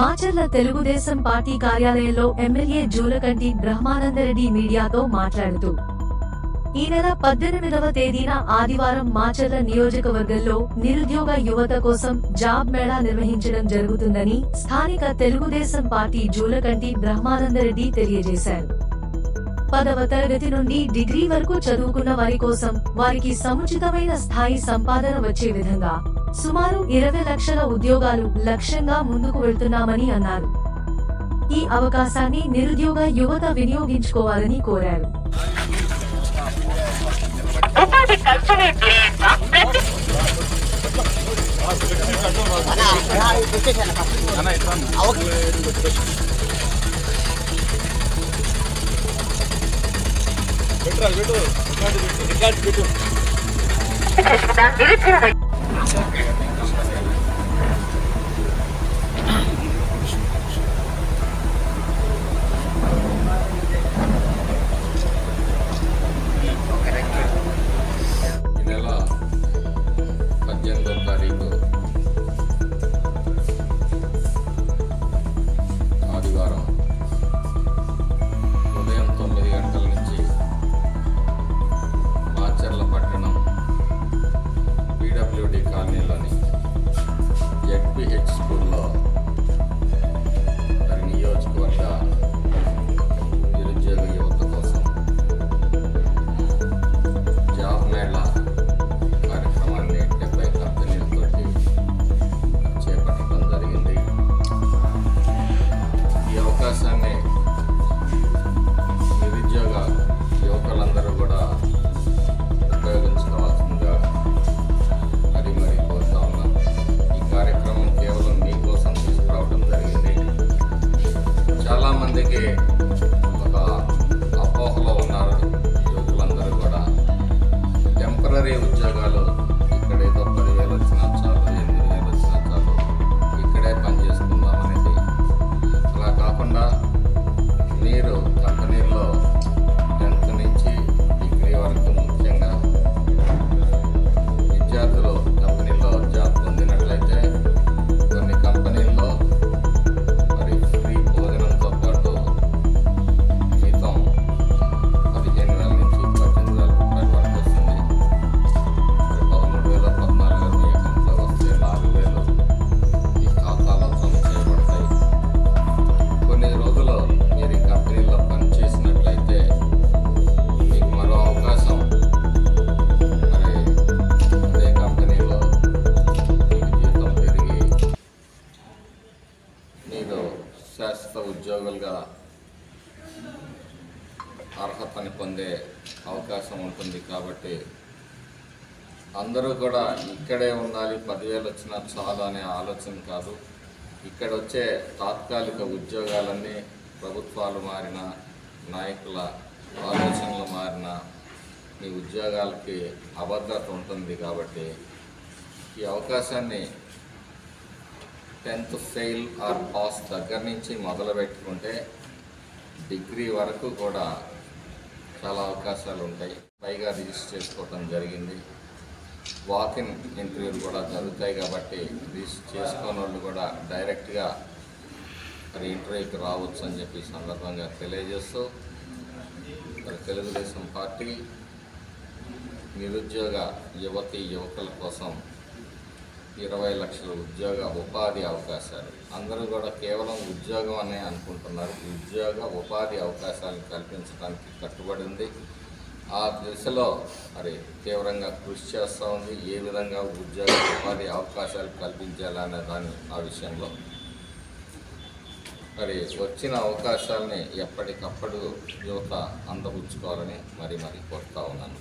Macherla Telugu Desam party కార్యాలయంలో MLA Julakanti Brahmananda Reddy మీడియాతో మాట్లాడుతూ ఈ నెల 18వ తేదీన ఆదివారం మాచర్ల నియోజకవర్గంలో నిరుద్యోగ యువత కోసం జాబ్ మేళా నిర్వహించడం జరుగుతుందని స్థానిక తెలుగుదేశం పార్టీ జూలకంటి బ్రహ్మానందరెడ్డి తెలియజేశారు. 10వ తరగతి నుండి డిగ్రీ వరకు చదువుకున్న వారి కోసం వారికి సముచితమైన స్థాయి సంపాదన వచ్చే విధంగా సుమారు 20 లక్షల ఉద్యోగాలు లక్ష్యంగా ముందుకు వెళ్తున్నామని అన్నారు. ఈ అవకాశాన్ని నిరుద్యోగ యువత వినియోగించుకోవాలని కోరారు. ఆదివారం ఉదయం 9 గంటల నుంచి మాచర్ల పట్టణం PWD కాలనీలోని ZPH స్కూల్లో మరి నియోజకవర్గ నిరుద్యోగ యువత కోసం జాబ్ మేళా కార్యక్రమాన్ని 70 కంపెనీలతోటి చేపట్టడం జరిగింది. ఈ అవకాశాన్ని నిరుద్యోగ యువకులందరూ కూడా ఉపయోగించుకోవాల్సిందిగా మరి కోరుతా ఉన్నాం. ఈ కార్యక్రమం కేవలం మీకోసం తీసుకురావడం జరిగింది. చాలామందికి ఒక అపోహలో ఉన్నారు యువకులందరూ కూడా, టెంపరీ ఉద్యోగాలు ఇక్కడ ఏదో 10,000 వచ్చినా చాలు, 8,000 వచ్చినా చాలు, ఇక్కడే పని చేసుకుందాం అనేది. అలా కాకుండా మీరు కంపెనీల్లో 10th నుంచి డిగ్రీ వరకు ముఖ్యంగా విద్యార్థులు కంపెనీలో జాబ్ పొందినట్లయితే కొన్ని కంపెనీల్లో మరి ఫ్రీ భోజనంతో పాటు జీతం 15,000 నుంచి 18,000 రూపాయల వరకు వస్తుంది. మరి 13,000, 14,000 మీ అకౌంట్లో వస్తే 4,000 మీ ఖాతాలో జమ చేయబడతాయి. కొన్ని రోజులు మీరు ఈ కంపెనీలో పనిచేసినట్లయితే మీకు మరో అవకాశం, మరి అదే కంపెనీలో మీకు జీతం పెరిగి మీరు శాశ్వత ఉద్యోగులుగా అర్హతని పొందే అవకాశం ఉంటుంది. కాబట్టి అందరూ కూడా ఇక్కడే ఉండాలి, 10,000 వచ్చినా చాలు అనే ఆలోచన కాదు. ఇక్కడ వచ్చే తాత్కాలిక ఉద్యోగాలన్నీ ప్రభుత్వాలు మారిన, నాయకుల ఆలోచనలు మారిన, మీ ఉద్యోగాలకి అభద్రత ఉంటుంది. కాబట్టి ఈ అవకాశాన్ని 10th ఫెయిల్ ఆర్ పాస్ దగ్గర నుంచి మొదలు పెట్టుకుంటే డిగ్రీ వరకు కూడా చాలా అవకాశాలు ఉంటాయి. పైగా రిజిస్టర్ చేసుకోవడం జరిగింది. వాకిన్ ఇంటర్వ్యూలు కూడా జరుగుతాయి. కాబట్టి రిజిస్టర్ చేసుకున్న వాళ్ళు కూడా డైరెక్ట్గా మరి ఇంటర్వ్యూకి రావచ్చు అని చెప్పి సందర్భంగా తెలియజేస్తూ, మరి తెలుగుదేశం పార్టీ నిరుద్యోగ యువకుల కోసం 20 లక్షల ఉద్యోగ ఉపాధి అవకాశాలు, అందరూ కూడా కేవలం ఉద్యోగం అనే అనుకుంటున్నారు. ఉద్యోగ ఉపాధి అవకాశాలు కల్పించడానికి కట్టుబడి ఉంది. ఆ దిశలో మరి తీవ్రంగా కృషి చేస్తూ ఉంది. ఏ విధంగా ఉద్యోగ ఉపాధి అవకాశాలు కల్పించాలనే ఆ విషయంలో మరి వచ్చిన అవకాశాలని ఎప్పటికప్పుడు యువత అందపుచ్చుకోవాలని మరి కోరుతా ఉన్నాను.